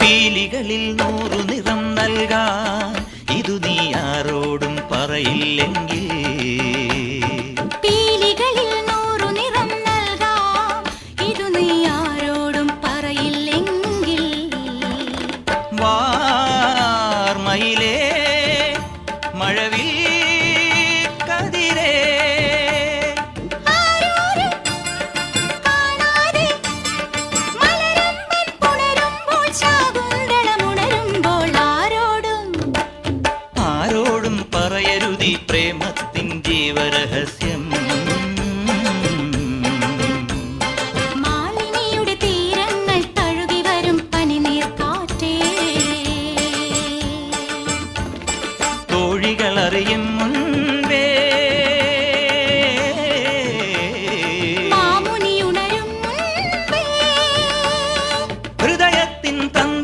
പീലികളിൽ 100 നിറം നൽകാൻ ഇതു നീ ആരോടും പറയില്ലെങ്കിൽ. പീലികളിൽ 100 നിറം നൽകാൻ ഇതു നീ ആരോടും പറയില്ലെങ്കിൽ. വാർമയിലേ മഴവിൽ കതിരേ പറയരുതി പ്രേമത്തിൻ ജീവരഹസ്യം.